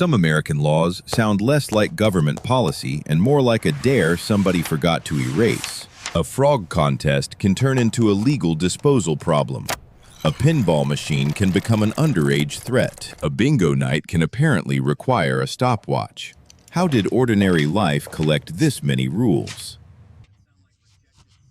Some American laws sound less like government policy and more like a dare somebody forgot to erase. A frog contest can turn into a legal disposal problem. A pinball machine can become an underage threat. A bingo night can apparently require a stopwatch. How did ordinary life collect this many rules?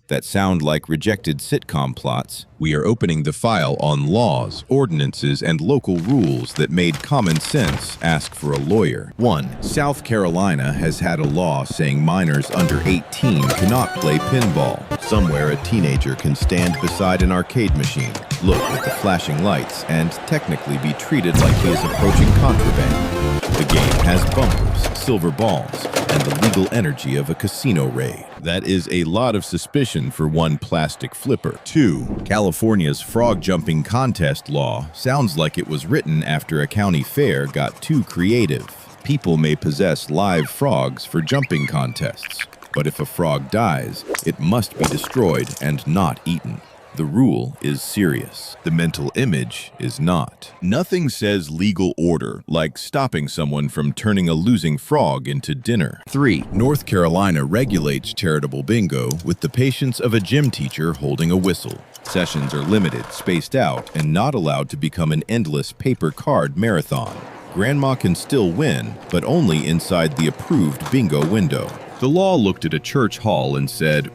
That sound like rejected sitcom plots. We are opening the file on laws, ordinances, and local rules that made common sense ask for a lawyer. 1. South Carolina has had a law saying minors under 18 cannot play pinball. Somewhere a teenager can stand beside an arcade machine, look at the flashing lights, and technically be treated like he is approaching contraband. The game has bumpers, silver balls, and the legal energy of a casino raid. That is a lot of suspicion for one plastic flipper. 2. California's frog jumping contest law sounds like it was written after a county fair got too creative. People may possess live frogs for jumping contests, but if a frog dies, it must be destroyed and not eaten. The rule is serious. The mental image is not. Nothing says legal order like stopping someone from turning a losing frog into dinner. 3. North Carolina regulates charitable bingo with the patience of a gym teacher holding a whistle. Sessions are limited, spaced out, and not allowed to become an endless paper card marathon. Grandma can still win, but only inside the approved bingo window. The law looked at a church hall and said,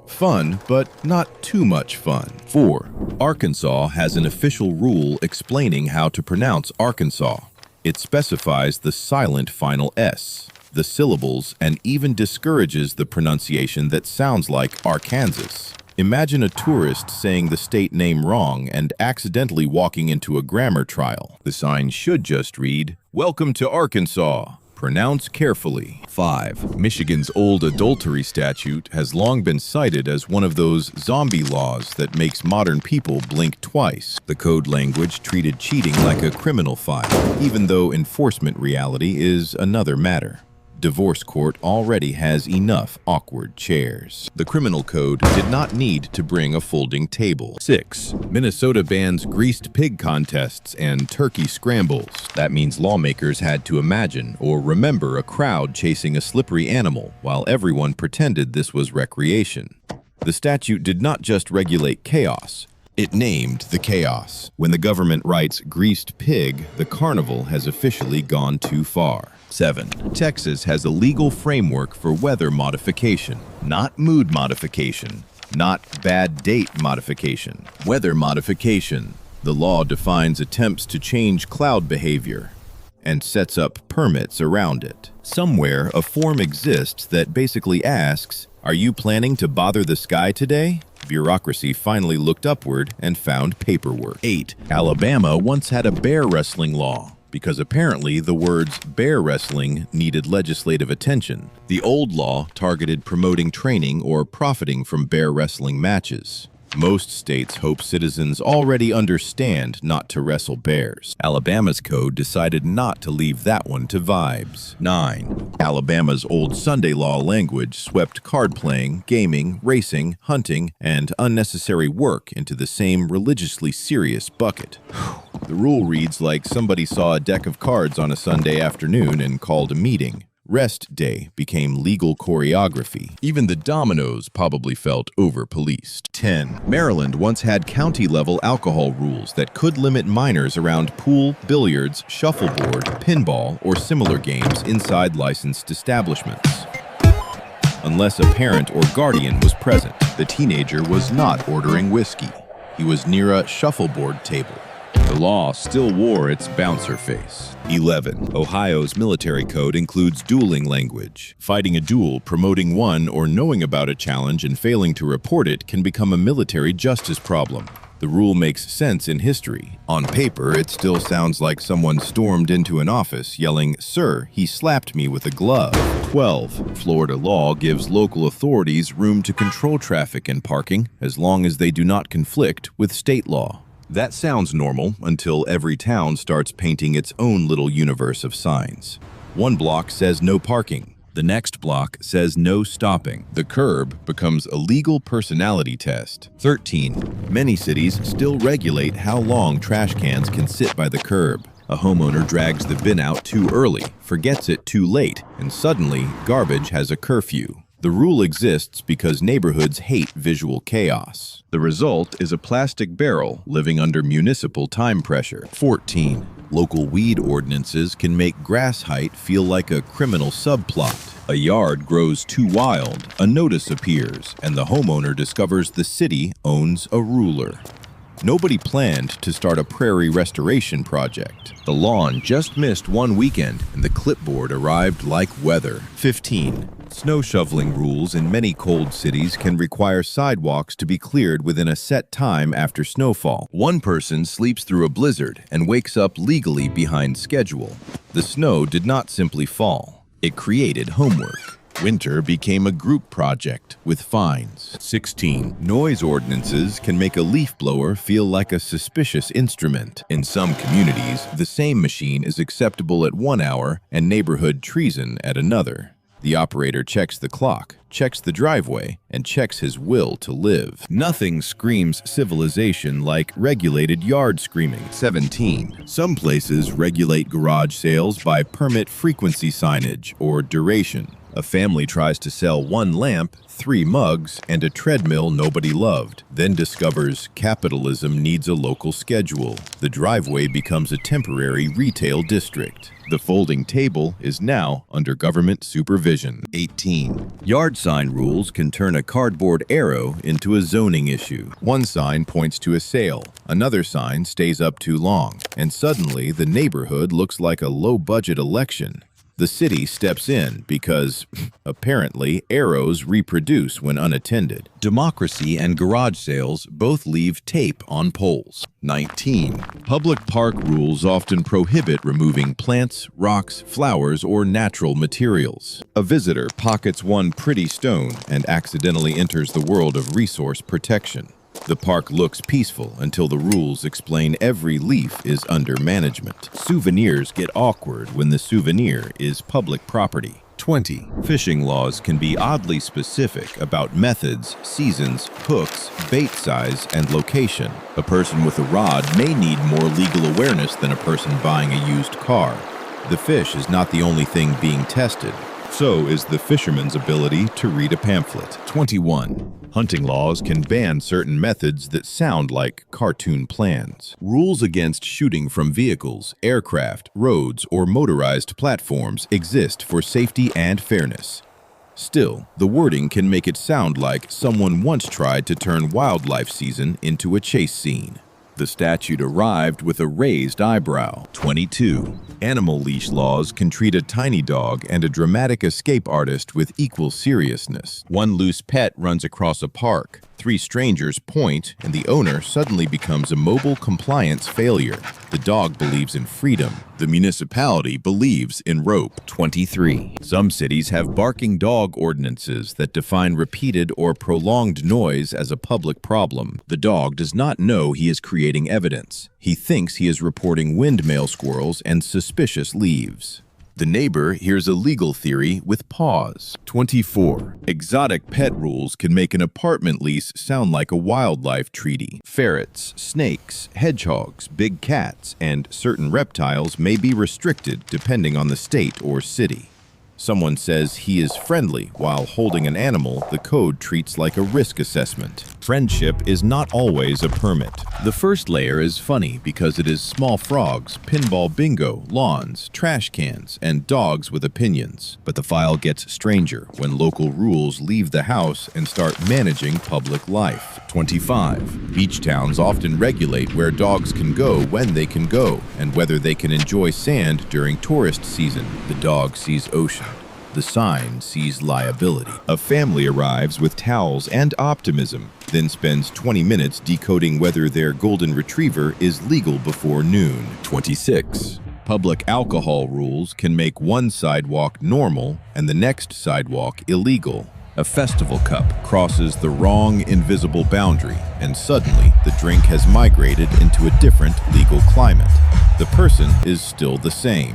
fun, but not too much fun. 4. Arkansas has an official rule explaining how to pronounce Arkansas. It specifies the silent final S, the syllables, and even discourages the pronunciation that sounds like Arkansas. Imagine a tourist saying the state name wrong and accidentally walking into a grammar trial. The sign should just read, "Welcome to Arkansas. Pronounce carefully." 5. Michigan's old adultery statute has long been cited as one of those zombie laws that makes modern people blink twice. The code language treated cheating like a criminal file, even though enforcement reality is another matter. Divorce court already has enough awkward chairs. The criminal code did not need to bring a folding table. 6. Minnesota bans greased pig contests and turkey scrambles. That means lawmakers had to imagine or remember a crowd chasing a slippery animal while everyone pretended this was recreation. The statute did not just regulate chaos. It named the chaos. When the government writes greased pig, the carnival has officially gone too far. 7. Texas has a legal framework for weather modification, not mood modification, not bad date modification. Weather modification. The law defines attempts to change cloud behavior and sets up permits around it. Somewhere, a form exists that basically asks, "Are you planning to bother the sky today?" Bureaucracy finally looked upward and found paperwork. 8. Alabama once had a bear wrestling law, because apparently the words bear wrestling needed legislative attention. The old law targeted promoting training or profiting from bear wrestling matches. Most states hope citizens already understand not to wrestle bears. Alabama's code decided not to leave that one to vibes. 9. Alabama's old Sunday law language swept card playing, gaming, racing, hunting, and unnecessary work into the same religiously serious bucket. The rule reads like somebody saw a deck of cards on a Sunday afternoon and called a meeting. Rest day became legal choreography. Even the dominoes probably felt over-policed. 10. Maryland once had county-level alcohol rules that could limit minors around pool, billiards, shuffleboard, pinball, or similar games inside licensed establishments. Unless a parent or guardian was present, the teenager was not ordering whiskey. He was near a shuffleboard table. The law still wore its bouncer face. 11. Ohio's military code includes dueling language. Fighting a duel, promoting one, or knowing about a challenge and failing to report it can become a military justice problem. The rule makes sense in history. On paper, it still sounds like someone stormed into an office yelling, "Sir, he slapped me with a glove." 12. Florida law gives local authorities room to control traffic and parking as long as they do not conflict with state law. That sounds normal until every town starts painting its own little universe of signs. One block says no parking. The next block says no stopping. The curb becomes a legal personality test. 13. Many cities still regulate how long trash cans can sit by the curb. A homeowner drags the bin out too early, forgets it too late, and suddenly garbage has a curfew. The rule exists because neighborhoods hate visual chaos. The result is a plastic barrel living under municipal time pressure. 14. Local weed ordinances can make grass height feel like a criminal subplot. A yard grows too wild, a notice appears, and the homeowner discovers the city owns a ruler. Nobody planned to start a prairie restoration project. The lawn just missed one weekend, and the clipboard arrived like weather. 15. Snow shoveling rules in many cold cities can require sidewalks to be cleared within a set time after snowfall. One person sleeps through a blizzard and wakes up legally behind schedule. The snow did not simply fall. It created homework. Winter became a group project with fines. 16. Noise ordinances can make a leaf blower feel like a suspicious instrument. In some communities, the same machine is acceptable at 1 hour and neighborhood treason at another. The operator checks the clock, checks the driveway, and checks his will to live. Nothing screams civilization like regulated yard screaming. 17. Some places regulate garage sales by permit frequency signage or duration. A family tries to sell 1 lamp, 3 mugs, and a treadmill nobody loved, then discovers capitalism needs a local schedule. The driveway becomes a temporary retail district. The folding table is now under government supervision. 18. Yard sign rules can turn a cardboard arrow into a zoning issue. One sign points to a sale, another sign stays up too long, and suddenly the neighborhood looks like a low-budget election. The city steps in because, apparently, arrows reproduce when unattended. Democracy and garage sales both leave tape on poles. 19. Public park rules often prohibit removing plants, rocks, flowers, or natural materials. A visitor pockets one pretty stone and accidentally enters the world of resource protection. The park looks peaceful until the rules explain every leaf is under management. Souvenirs get awkward when the souvenir is public property. 20. Fishing laws can be oddly specific about methods, seasons, hooks, bait size, and location. A person with a rod may need more legal awareness than a person buying a used car. The fish is not the only thing being tested. So is the fisherman's ability to read a pamphlet. 21. Hunting laws can ban certain methods that sound like cartoon plans. Rules against shooting from vehicles, aircraft, roads, or motorized platforms exist for safety and fairness. Still, the wording can make it sound like someone once tried to turn wildlife season into a chase scene. The statute arrived with a raised eyebrow. 22. Animal leash laws can treat a tiny dog and a dramatic escape artist with equal seriousness. One loose pet runs across a park. 3 strangers point, and the owner suddenly becomes a mobile compliance failure. The dog believes in freedom. The municipality believes in rope. 23. Some cities have barking dog ordinances that define repeated or prolonged noise as a public problem. The dog does not know he is creating evidence. He thinks he is reporting windmill squirrels and suspicious leaves. The neighbor hears a legal theory with pause. 24. Exotic pet rules can make an apartment lease sound like a wildlife treaty. Ferrets, snakes, hedgehogs, big cats, and certain reptiles may be restricted depending on the state or city. Someone says he is friendly while holding an animal the code treats like a risk assessment. Friendship is not always a permit. The first layer is funny because it is small frogs, pinball bingo, lawns, trash cans, and dogs with opinions. But the file gets stranger when local rules leave the house and start managing public life. 25. Beach towns often regulate where dogs can go when they can go, and whether they can enjoy sand during tourist season. The dog sees ocean. The sign sees liability. A family arrives with towels and optimism, then spends 20 minutes decoding whether their golden retriever is legal before noon. 26. Public alcohol rules can make one sidewalk normal and the next sidewalk illegal. A festival cup crosses the wrong invisible boundary, and suddenly the drink has migrated into a different legal climate. The person is still the same.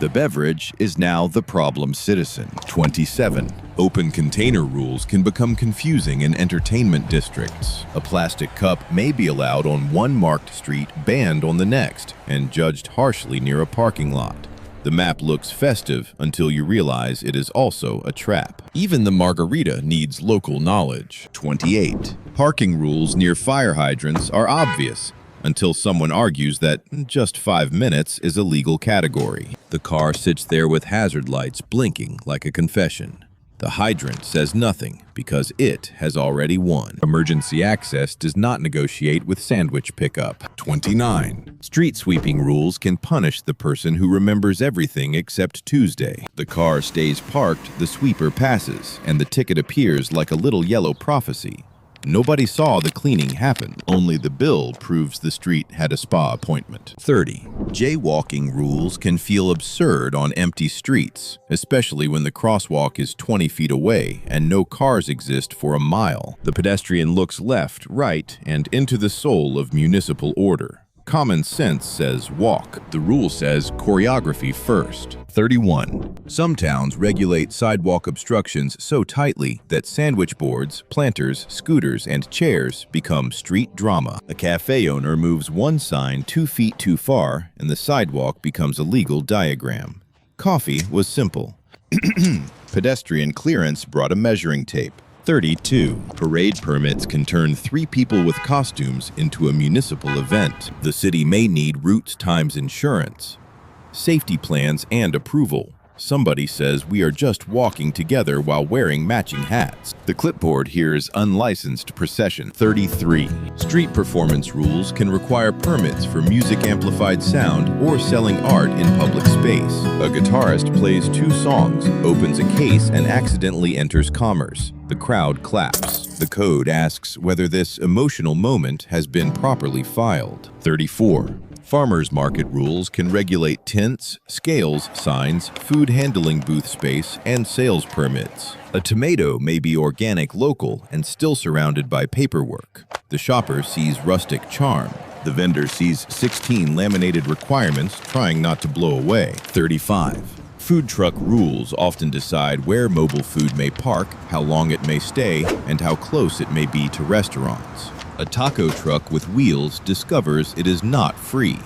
The beverage is now the problem citizen. 27. Open container rules can become confusing in entertainment districts. A plastic cup may be allowed on one marked street, banned on the next, and judged harshly near a parking lot. The map looks festive until you realize it is also a trap. Even the margarita needs local knowledge. 28. Parking rules near fire hydrants are obvious until someone argues that just 5 minutes is a legal category. The car sits there with hazard lights blinking like a confession. The hydrant says nothing because it has already won. Emergency access does not negotiate with sandwich pickup. 29. Street sweeping rules can punish the person who remembers everything except Tuesday. The car stays parked, the sweeper passes, and the ticket appears like a little yellow prophecy. Nobody saw the cleaning happen. Only the bill proves the street had a spa appointment. 30. Jaywalking rules can feel absurd on empty streets, especially when the crosswalk is 20 feet away and no cars exist for a mile. The pedestrian looks left, right, and into the soul of municipal order. Common sense says walk. The rule says choreography first. 31. Some towns regulate sidewalk obstructions so tightly that sandwich boards, planters, scooters, and chairs become street drama. A cafe owner moves one sign 2 feet too far, and the sidewalk becomes a legal diagram. Coffee was simple. Pedestrian clearance brought a measuring tape. 32. Parade permits can turn 3 people with costumes into a municipal event. The city may need routes times insurance, safety plans, and approval. Somebody says we are just walking together while wearing matching hats. The clipboard hears unlicensed procession. 33. Street performance rules can require permits for music-amplified sound or selling art in public space. A guitarist plays 2 songs, opens a case, and accidentally enters commerce. The crowd claps. The code asks whether this emotional moment has been properly filed. 34. Farmers market rules can regulate tents, scales, signs, food handling booth space, and sales permits. A tomato may be organic local and still surrounded by paperwork. The shopper sees rustic charm. The vendor sees 16 laminated requirements trying not to blow away. 35. Food truck rules often decide where mobile food may park, how long it may stay, and how close it may be to restaurants. A taco truck with wheels discovers it is not free.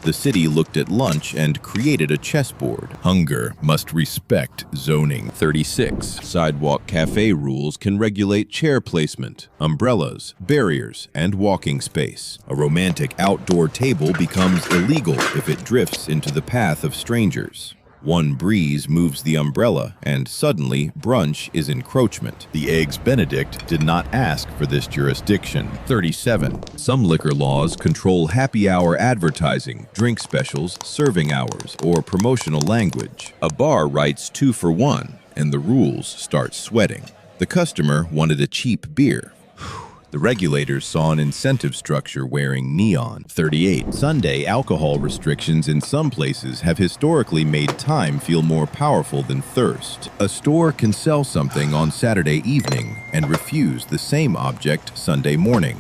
The city looked at lunch and created a chessboard. Hunger must respect zoning. 36. Sidewalk cafe rules can regulate chair placement, umbrellas, barriers, and walking space. A romantic outdoor table becomes illegal if it drifts into the path of strangers. One breeze moves the umbrella, and suddenly brunch is encroachment. The Eggs Benedict did not ask for this jurisdiction. 37. Some liquor laws control happy hour advertising, drink specials, serving hours, or promotional language. A bar writes 2 for 1, and the rules start sweating. The customer wanted a cheap beer. The regulators saw an incentive structure wearing neon. 38. Sunday alcohol restrictions in some places have historically made time feel more powerful than thirst. A store can sell something on Saturday evening and refuse the same object Sunday morning.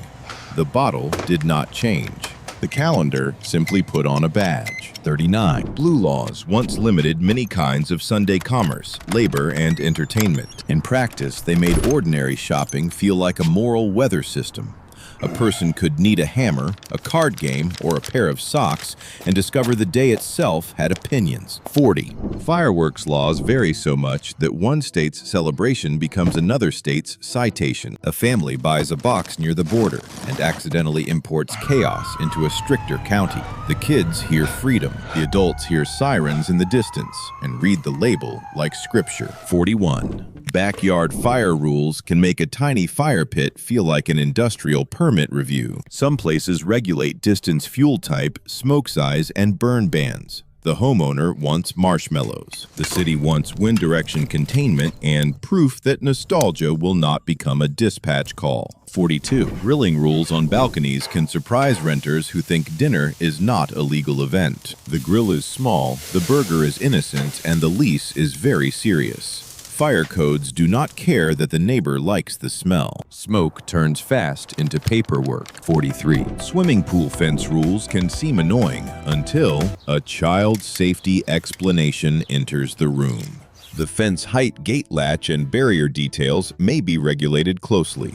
The bottle did not change. The calendar simply put on a badge. 39. Blue laws once limited many kinds of Sunday commerce, labor, and entertainment. In practice, they made ordinary shopping feel like a moral weather system. A person could need a hammer, a card game, or a pair of socks and discover the day itself had opinions. 40. Fireworks laws vary so much that one state's celebration becomes another state's citation. A family buys a box near the border and accidentally imports chaos into a stricter county. The kids hear freedom. The adults hear sirens in the distance and read the label like scripture. 41. Backyard fire rules can make a tiny fire pit feel like an industrial permit review. Some places regulate distance fuel type, smoke size, and burn bans. The homeowner wants marshmallows. The city wants wind direction containment and proof that nostalgia will not become a dispatch call. 42. Grilling rules on balconies can surprise renters who think dinner is not a legal event. The grill is small, the burger is innocent, and the lease is very serious. Fire codes do not care that the neighbor likes the smell. Smoke turns fast into paperwork. 43. Swimming pool fence rules can seem annoying until a child safety explanation enters the room. The fence height, gate latch, and barrier details may be regulated closely.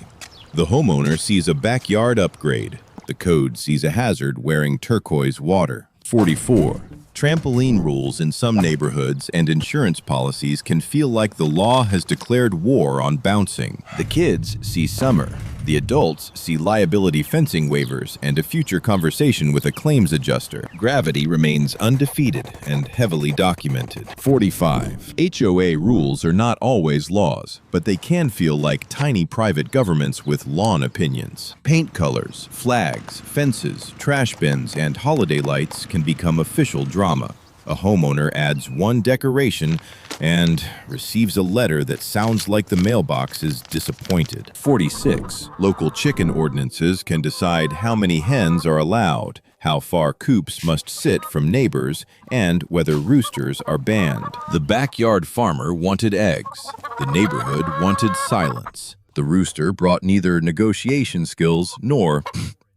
The homeowner sees a backyard upgrade. The code sees a hazard wearing turquoise water. 44. Trampoline rules in some neighborhoods and insurance policies can feel like the law has declared war on bouncing. The kids see summer. The adults see liability fencing waivers and a future conversation with a claims adjuster. Gravity remains undefeated and heavily documented. 45. HOA rules are not always laws, but they can feel like tiny private governments with lawn opinions. Paint colors, flags, fences, trash bins, and holiday lights can become official drama. A homeowner adds one decoration and receives a letter that sounds like the mailbox is disappointed. 46. Local chicken ordinances can decide how many hens are allowed, how far coops must sit from neighbors, and whether roosters are banned. The backyard farmer wanted eggs. The neighborhood wanted silence. The rooster brought neither negotiation skills nor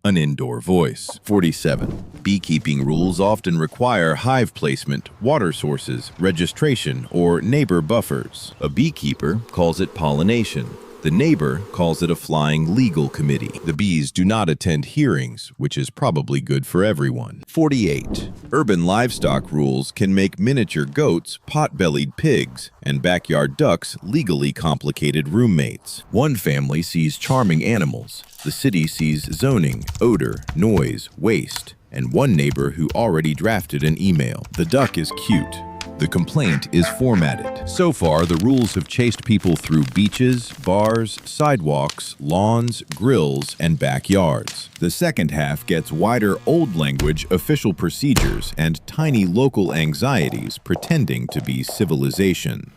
an indoor voice. 47. Beekeeping rules often require hive placement, water sources, registration, or neighbor buffers. A beekeeper calls it pollination. The neighbor calls it a flying legal committee. The bees do not attend hearings, which is probably good for everyone. 48. Urban livestock rules can make miniature goats pot-bellied pigs and backyard ducks legally complicated roommates. One family sees charming animals. The city sees zoning, odor, noise, waste, and one neighbor who already drafted an email. The duck is cute. The complaint is formatted. So far, the rules have chased people through beaches, bars, sidewalks, lawns, grills, and backyards. The second half gets wider old language official procedures and tiny local anxieties pretending to be civilization.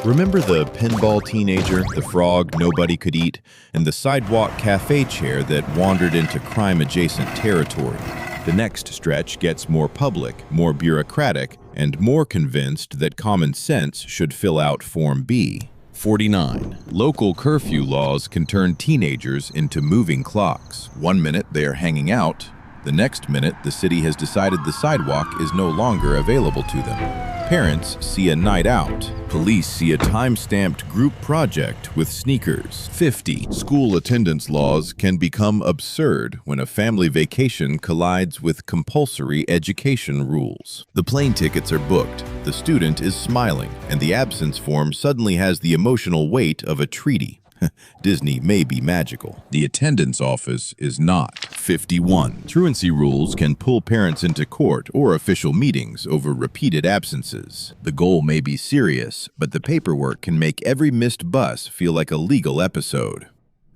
Remember the pinball teenager, the frog nobody could eat, and the sidewalk cafe chair that wandered into crime-adjacent territory? The next stretch gets more public, more bureaucratic, and more convinced that common sense should fill out Form B. 49. Local curfew laws can turn teenagers into moving clocks. One minute they are hanging out. The next minute, the city has decided the sidewalk is no longer available to them. Parents see a night out. Police see a time-stamped group project with sneakers. 50. School attendance laws can become absurd when a family vacation collides with compulsory education rules. The plane tickets are booked, the student is smiling, and the absence form suddenly has the emotional weight of a treaty. Disney may be magical. The attendance office is not. 51. Truancy rules can pull parents into court or official meetings over repeated absences. The goal may be serious, but the paperwork can make every missed bus feel like a legal episode.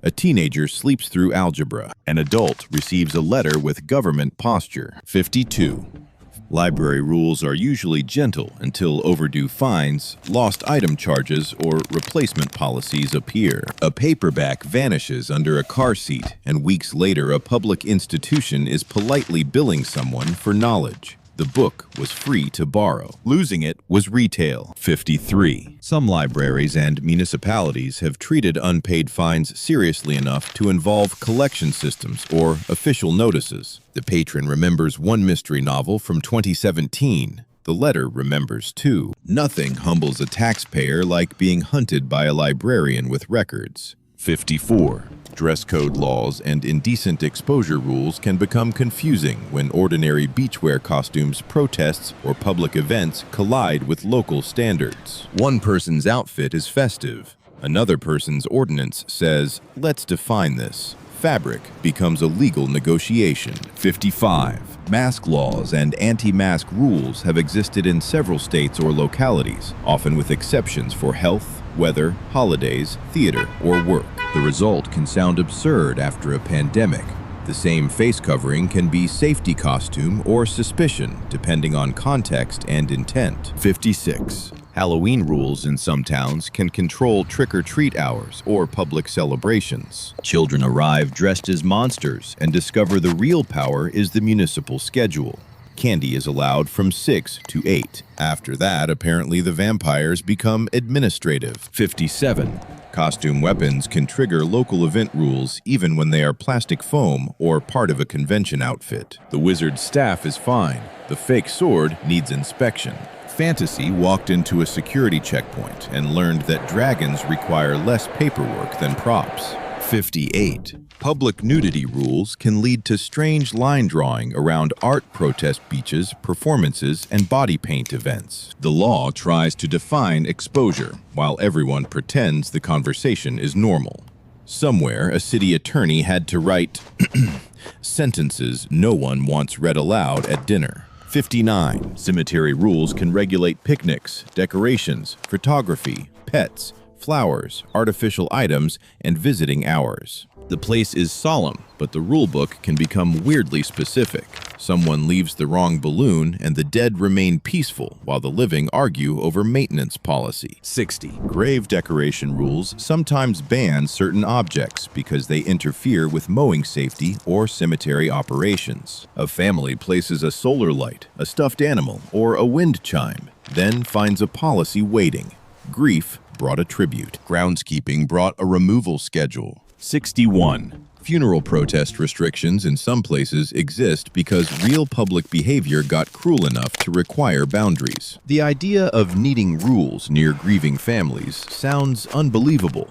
A teenager sleeps through algebra. An adult receives a letter with government posture. 52. Library rules are usually gentle until overdue fines, lost item charges, or replacement policies appear. A paperback vanishes under a car seat, and weeks later a public institution is politely billing someone for knowledge. The book was free to borrow. Losing it was retail. 53. Some libraries and municipalities have treated unpaid fines seriously enough to involve collection systems or official notices. The patron remembers one mystery novel from 2017. The letter remembers too. Nothing humbles a taxpayer like being hunted by a librarian with records. 54. Dress code laws and indecent exposure rules can become confusing when ordinary beachwear costumes, protests, or public events collide with local standards. One person's outfit is festive. Another person's ordinance says, "Let's define this." Fabric becomes a legal negotiation. 55. Mask laws and anti-mask rules have existed in several states or localities, often with exceptions for health, weather, holidays, theater, or work. The result can sound absurd after a pandemic. The same face covering can be safety costume or suspicion, depending on context and intent. 56. Halloween rules in some towns can control trick-or-treat hours or public celebrations. Children arrive dressed as monsters and discover the real power is the municipal schedule. Candy is allowed from 6 to 8. After that, apparently the vampires become administrative. 57. Costume weapons can trigger local event rules even when they are plastic foam or part of a convention outfit. The wizard's staff is fine. The fake sword needs inspection. fantasy walked into a security checkpoint and learned that dragons require less paperwork than props. 58. Public nudity rules can lead to strange line drawing around art protest beaches, performances, and body paint events. The law tries to define exposure, while everyone pretends the conversation is normal. Somewhere, a city attorney had to write sentences no one wants read aloud at dinner. 59. Cemetery rules can regulate picnics, decorations, photography, pets, flowers, artificial items, and visiting hours. The place is solemn, but the rulebook can become weirdly specific. Someone leaves the wrong balloon, and the dead remain peaceful while the living argue over maintenance policy. 60. Grave decoration rules sometimes ban certain objects because they interfere with mowing safety or cemetery operations. A family places a solar light, a stuffed animal, or a wind chime, then finds a policy waiting. Grief brought a tribute. Groundskeeping brought a removal schedule. 61. Funeral protest restrictions in some places exist because real public behavior got cruel enough to require boundaries. The idea of needing rules near grieving families sounds unbelievable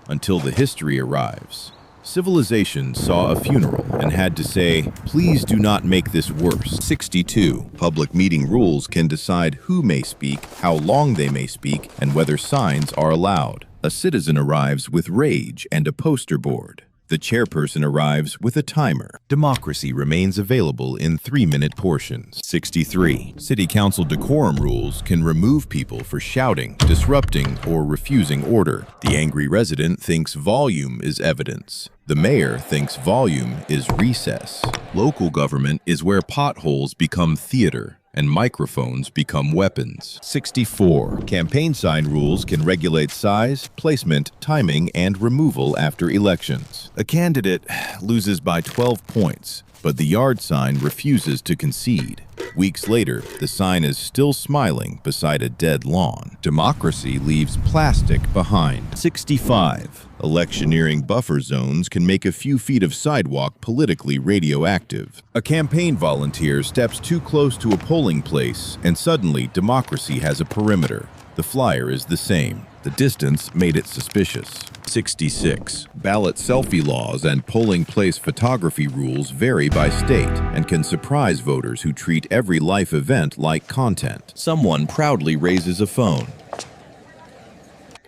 until the history arrives. Civilization saw a funeral and had to say, "Please do not make this worse." 62. Public meeting rules can decide who may speak, how long they may speak, and whether signs are allowed. A citizen arrives with rage and a poster board. The chairperson arrives with a timer. Democracy remains available in 3-minute portions. 63. City council decorum rules can remove people for shouting, disrupting, or refusing order. The angry resident thinks volume is evidence. The mayor thinks volume is recess. Local government is where potholes become theater and microphones become weapons. 64. Campaign sign rules can regulate size, placement, timing, and removal after elections. A candidate loses by 12 points, but the yard sign refuses to concede. Weeks later, the sign is still smiling beside a dead lawn. Democracy leaves plastic behind. 65. Electioneering buffer zones can make a few feet of sidewalk politically radioactive. A campaign volunteer steps too close to a polling place, and suddenly democracy has a perimeter. The flyer is the same. The distance made it suspicious. 66. Ballot selfie laws and polling place photography rules vary by state and can surprise voters who treat every life event like content. Someone proudly raises a phone,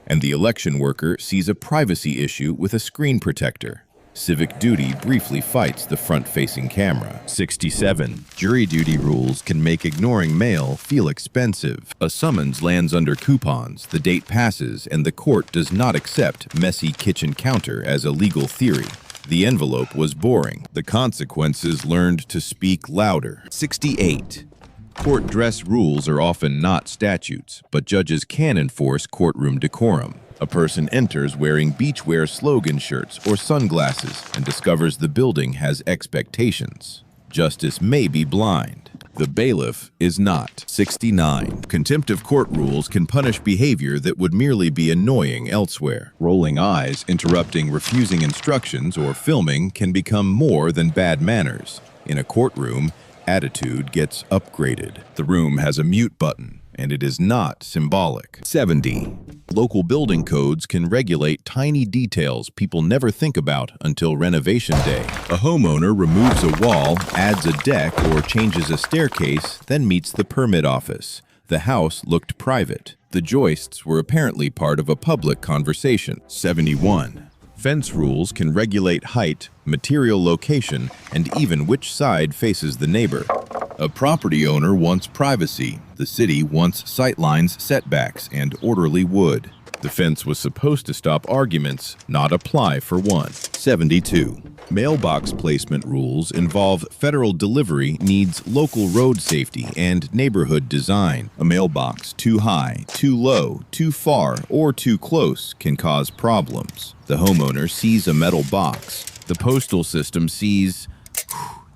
and the election worker sees a privacy issue with a screen protector. Civic duty briefly fights the front-facing camera. 67. Jury duty rules can make ignoring mail feel expensive. A summons lands under coupons, the date passes, and the court does not accept messy kitchen counter as a legal theory. The envelope was boring. The consequences learned to speak louder. 68. Court dress rules are often not statutes, but judges can enforce courtroom decorum. A person enters wearing beachwear slogan shirts or sunglasses and discovers the building has expectations. Justice may be blind. The bailiff is not. 69. Contempt of court rules can punish behavior that would merely be annoying elsewhere. Rolling eyes, interrupting, refusing instructions, or filming can become more than bad manners. In a courtroom, attitude gets upgraded. The room has a mute button, and it is not symbolic. 70. Local building codes can regulate tiny details people never think about until renovation day. A homeowner removes a wall, adds a deck, or changes a staircase, then meets the permit office. The house looked private. The joists were apparently part of a public conversation. 71. Fence rules can regulate height, material location, and even which side faces the neighbor. A property owner wants privacy. The city wants sightlines, setbacks, and orderly wood. The fence was supposed to stop arguments, not apply for one. 72. Mailbox placement rules involve federal delivery needs local road safety and neighborhood design. A mailbox too high, too low, too far, or too close can cause problems. The homeowner sees a metal box. The postal system sees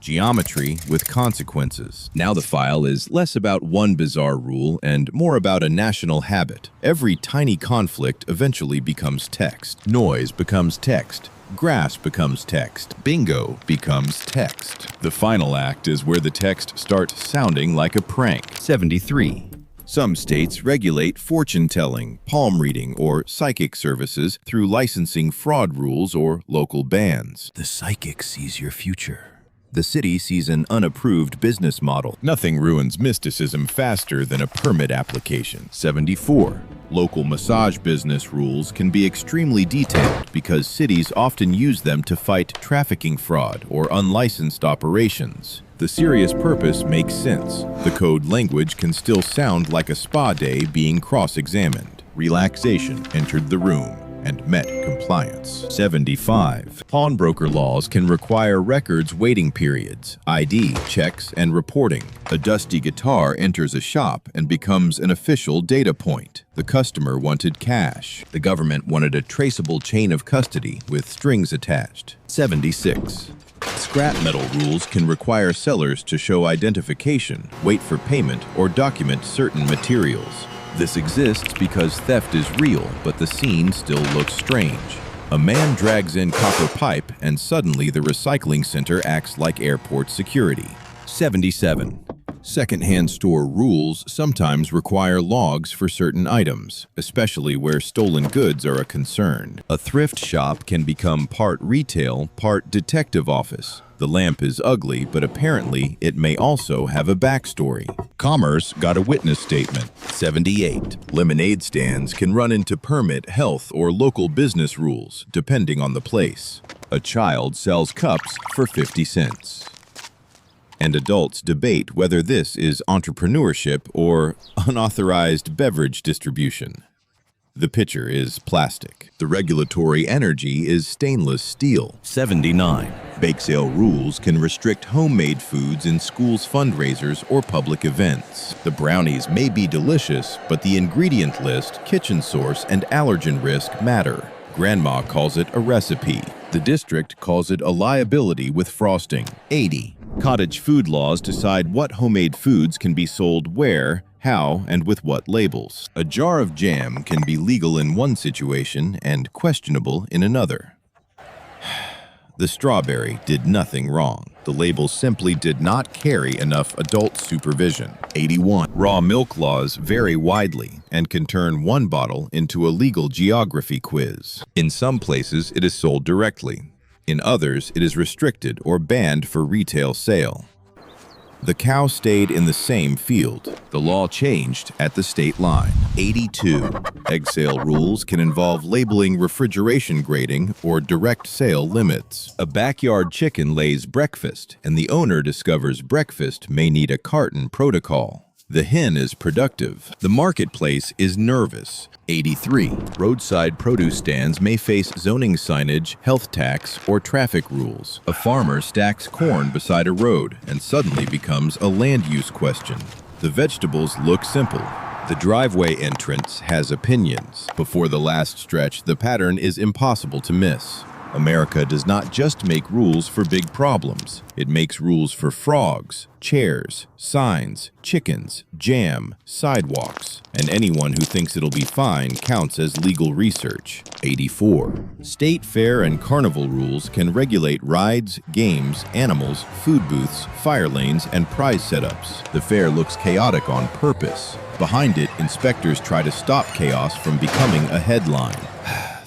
geometry with consequences. Now the file is less about one bizarre rule and more about a national habit. Every tiny conflict eventually becomes text. Noise becomes text. Grass becomes text. Bingo becomes text. The final act is where the text starts sounding like a prank. 73. Some states regulate fortune-telling, palm reading, or psychic services through licensing fraud rules or local bans. The psychic sees your future. The city sees an unapproved business model. Nothing ruins mysticism faster than a permit application. 74. Local massage business rules can be extremely detailed because cities often use them to fight trafficking fraud or unlicensed operations. The serious purpose makes sense. The code language can still sound like a spa day being cross-examined. Relaxation entered the room and met compliance. 75. Pawnbroker laws can require records waiting periods, ID checks, and reporting. A dusty guitar enters a shop and becomes an official data point. The customer wanted cash. The government wanted a traceable chain of custody with strings attached. 76. Scrap metal rules can require sellers to show identification, wait for payment, or document certain materials. This exists because theft is real, but the scene still looks strange. A man drags in copper pipe, and suddenly the recycling center acts like airport security. 77. Second-hand store rules sometimes require logs for certain items, especially where stolen goods are a concern. A thrift shop can become part retail, part detective office. The lamp is ugly, but apparently it may also have a backstory. Commerce got a witness statement. 78. Lemonade stands can run into permit, health, or local business rules, depending on the place. A child sells cups for 50 cents. And adults debate whether this is entrepreneurship or unauthorized beverage distribution. The pitcher is plastic. The regulatory energy is stainless steel. 79. Bake sale rules can restrict homemade foods in schools' fundraisers or public events. The brownies may be delicious, but the ingredient list, kitchen source, and allergen risk matter. Grandma calls it a recipe. The district calls it a liability with frosting. 80. Cottage food laws decide what homemade foods can be sold where, how, and with what labels. A jar of jam can be legal in one situation and questionable in another. The strawberry did nothing wrong. The label simply did not carry enough adult supervision. 81. Raw milk laws vary widely and can turn one bottle into a legal geography quiz. In some places, it is sold directly. In others, it is restricted or banned for retail sale. The cow stayed in the same field. The law changed at the state line. 82. Egg sale rules can involve labeling refrigeration grading or direct sale limits. A backyard chicken lays breakfast, and the owner discovers breakfast may need a carton protocol. The hen is productive. The marketplace is nervous. 83. Roadside produce stands may face zoning signage, health tax, or traffic rules. A farmer stacks corn beside a road and suddenly becomes a land use question. The vegetables look simple. The driveway entrance has opinions. Before the last stretch, the pattern is impossible to miss. America does not just make rules for big problems. It makes rules for frogs, chairs, signs, chickens, jam, sidewalks, and anyone who thinks it'll be fine counts as legal research. 84. State fair and carnival rules can regulate rides, games, animals, food booths, fire lanes, and prize setups. The fair looks chaotic on purpose. Behind it, inspectors try to stop chaos from becoming a headline.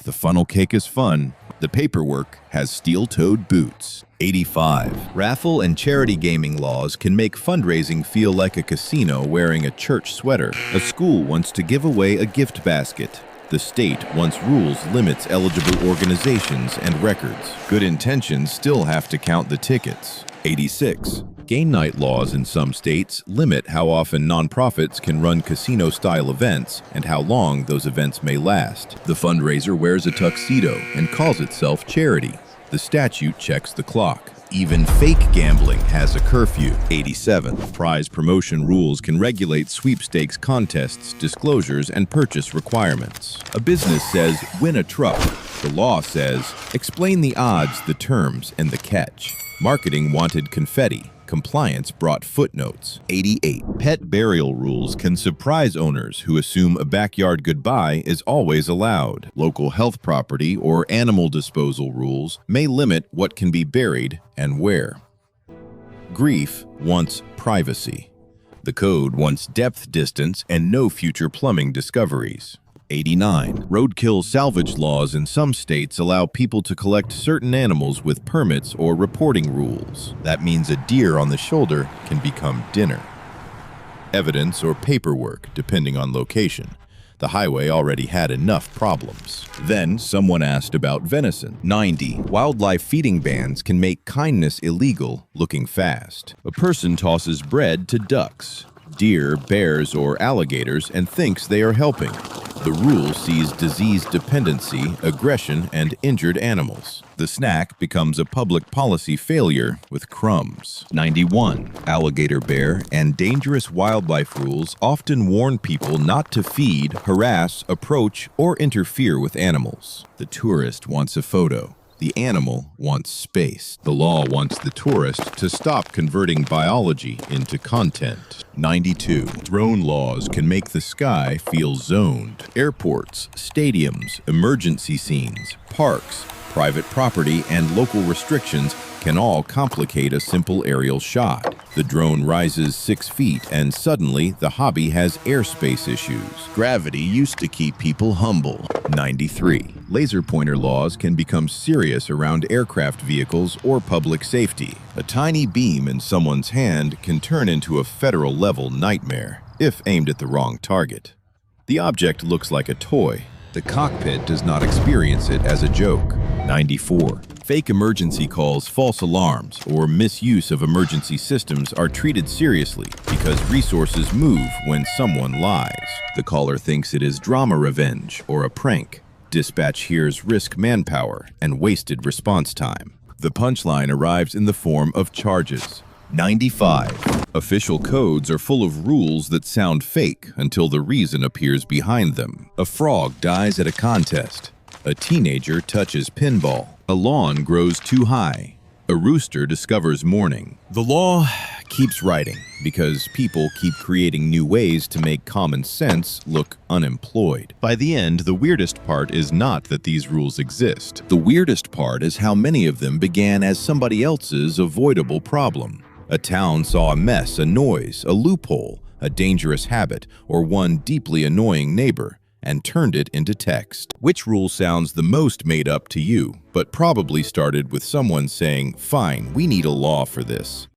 The funnel cake is fun. The paperwork has steel-toed boots. 85. Raffle and charity gaming laws can make fundraising feel like a casino wearing a church sweater. A school wants to give away a gift basket. The state wants rules limits eligible organizations and records. Good intentions still have to count the tickets. 86. Game night laws in some states limit how often nonprofits can run casino-style events and how long those events may last. The fundraiser wears a tuxedo and calls itself charity. The statute checks the clock. Even fake gambling has a curfew. 87. Prize promotion rules can regulate sweepstakes contests, disclosures, and purchase requirements. A business says, win a truck. The law says, explain the odds, the terms, and the catch. Marketing wanted confetti. Compliance brought footnotes. 88. Pet burial rules can surprise owners who assume a backyard goodbye is always allowed. Local health property or animal disposal rules may limit what can be buried and where. Grief wants privacy. The code wants depth distance and no future plumbing discoveries. 89. Roadkill salvage laws in some states allow people to collect certain animals with permits or reporting rules. That means a deer on the shoulder can become dinner. Evidence or paperwork, depending on location. The highway already had enough problems. Then someone asked about venison. 90. Wildlife feeding bans can make kindness illegal looking fast. A person tosses bread to ducks, deer, bears, or alligators and thinks they are helping. The rule sees disease dependency, aggression, and injured animals. The snack becomes a public policy failure with crumbs. 91. Alligator, bear, and dangerous wildlife rules often warn people not to feed, harass, approach, or interfere with animals. The tourist wants a photo. The animal wants space. The law wants the tourist to stop converting biology into content. 92. Drone laws can make the sky feel zoned. Airports, stadiums, emergency scenes, parks, private property, and local restrictions can all complicate a simple aerial shot. The drone rises 6 feet and suddenly the hobby has airspace issues. Gravity used to keep people humble. 93. Laser pointer laws can become serious around aircraft vehicles or public safety. A tiny beam in someone's hand can turn into a federal-level nightmare if aimed at the wrong target. The object looks like a toy. The cockpit does not experience it as a joke. 94. Fake emergency calls, false alarms, or misuse of emergency systems are treated seriously because resources move when someone lies. The caller thinks it is drama revenge or a prank. Dispatch hears risk manpower and wasted response time. The punchline arrives in the form of charges. 95. Official codes are full of rules that sound fake until the reason appears behind them. A frog dies at a contest. A teenager touches pinball. A lawn grows too high. A rooster discovers morning. The law keeps writing because people keep creating new ways to make common sense look unemployed. By the end, the weirdest part is not that these rules exist. The weirdest part is how many of them began as somebody else's avoidable problem. A town saw a mess, a noise, a loophole, a dangerous habit, or one deeply annoying neighbor, and turned it into text. Which rule sounds the most made up to you, but probably started with someone saying, "Fine, we need a law for this."